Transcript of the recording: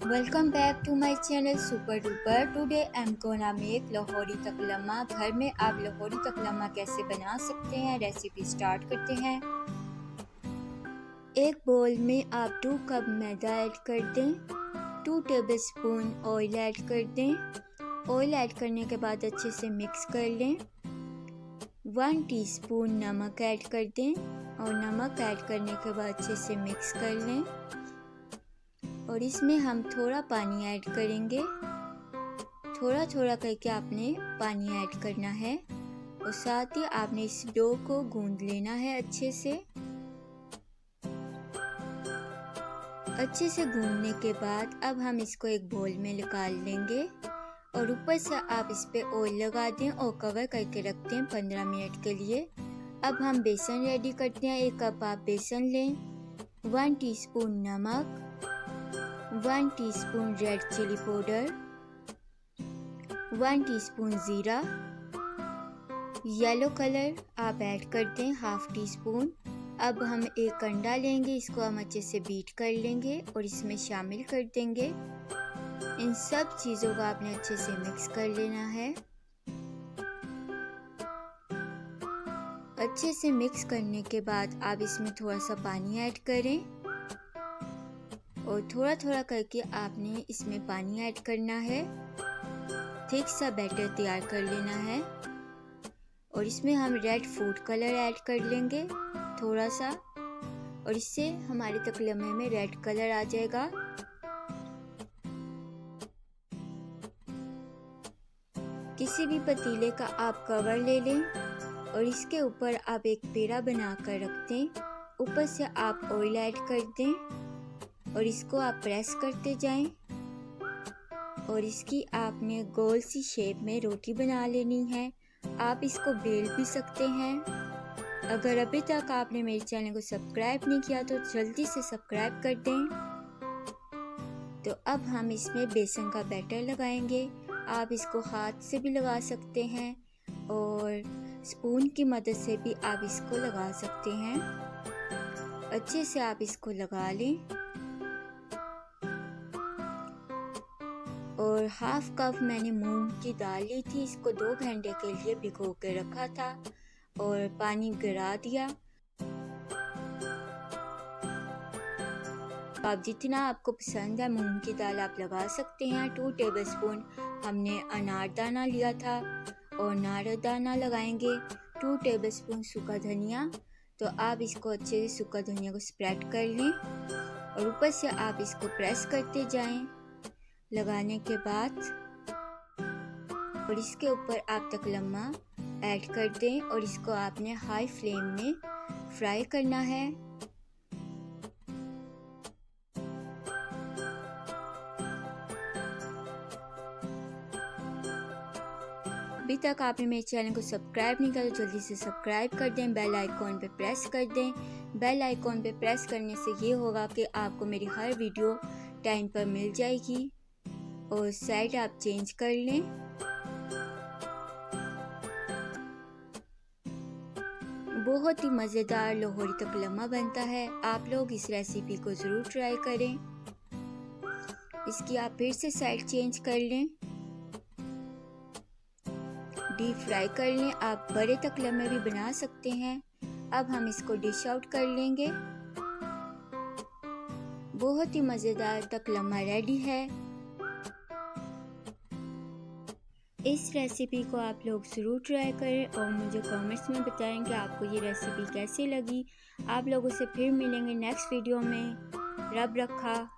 Welcome back to my channel Super Duper. Today I'm gonna make Lahori तकलमा। घर में आप लाहौरी तकलमा कैसे बना सकते हैं, रेसिपी स्टार्ट करते हैं। एक बोल में आप 2 कप मैदा ऐड कर दें, 2 टेबलस्पून ऑयल ऐड कर दें। ऑयल ऐड करने के बाद अच्छे से मिक्स कर लें। 1 टीस्पून नमक ऐड कर दें और नमक ऐड करने के बाद अच्छे से मिक्स कर लें। और इसमें हम थोड़ा पानी ऐड करेंगे, थोड़ा थोड़ा करके आपने पानी ऐड करना है और साथ ही आपने इस डो को गूंद लेना है अच्छे से। अच्छे से गूंदने के बाद अब हम इसको एक बोल में निकाल लेंगे और ऊपर से आप इस पे ऑयल लगा दें और कवर करके रख दें 15 मिनट के लिए। अब हम बेसन रेडी करते हैं। 1 कप आप बेसन लें, 1 टीस्पून नमक, 1 teaspoon red chilli powder, 1 teaspoon ज़ीरा, येलो कलर आप ऐड कर दें ½ टीस्पून। अब हम एक अंडा लेंगे, इसको हम अच्छे से बीट कर लेंगे और इसमें शामिल कर देंगे। इन सब चीज़ों को आपने अच्छे से मिक्स कर लेना है। अच्छे से मिक्स करने के बाद आप इसमें थोड़ा सा पानी ऐड करें और थोड़ा थोड़ा करके आपने इसमें पानी ऐड करना है। थिक सा बैटर तैयार कर लेना है और इसमें हम रेड फूड कलर ऐड कर लेंगे थोड़ा सा, और इससे हमारे तकलमे में रेड कलर आ जाएगा। किसी भी पतीले का आप कवर ले लें और इसके ऊपर आप एक पेड़ा बना कर रख दें। ऊपर से आप ऑयल ऐड कर दें और इसको आप प्रेस करते जाएं और इसकी आपने गोल सी शेप में रोटी बना लेनी है। आप इसको बेल भी सकते हैं। अगर अभी तक आपने मेरे चैनल को सब्सक्राइब नहीं किया तो जल्दी से सब्सक्राइब कर दें। तो अब हम इसमें बेसन का बैटर लगाएंगे। आप इसको हाथ से भी लगा सकते हैं और स्पून की मदद से भी आप इसको लगा सकते हैं। अच्छे से आप इसको लगा लें और ½ कप मैंने मूंग की दाल ली थी, इसको 2 घंटे के लिए भिगो के रखा था और पानी गिरा दिया। आप जितना आपको पसंद है मूंग की दाल आप लगा सकते हैं। 2 टेबलस्पून हमने अनारदाना लिया था और अनारदाना लगाएंगे। 2 टेबलस्पून सूखा धनिया, तो आप इसको अच्छे से सूखा धनिया को स्प्रेड कर लें और ऊपर से आप इसको प्रेस करते जाएं लगाने के बाद। और इसके ऊपर आप तकलमा ऐड कर दें और इसको आपने हाई फ्लेम में फ्राई करना है। अभी तक आपने मेरे चैनल को सब्सक्राइब नहीं किया तो जल्दी से सब्सक्राइब कर दें, बेल आइकॉन पे प्रेस कर दें। बेल आइकॉन पे प्रेस करने से ये होगा कि आपको मेरी हर वीडियो टाइम पर मिल जाएगी। और साइड आप चेंज कर लें। बहुत ही मज़ेदार लाहौरी तकलमा बनता है। आप लोग इस रेसिपी को ज़रूर ट्राई करें। इसकी आप फिर से साइड चेंज कर लें, डीप फ्राई कर लें। आप बड़े तकलमे भी बना सकते हैं। अब हम इसको डिश आउट कर लेंगे। बहुत ही मज़ेदार तकलमा रेडी है। इस रेसिपी को आप लोग ज़रूर ट्राई करें और मुझे कमेंट्स में बताएं कि आपको ये रेसिपी कैसी लगी। आप लोगों से फिर मिलेंगे नेक्स्ट वीडियो में। रब रखा।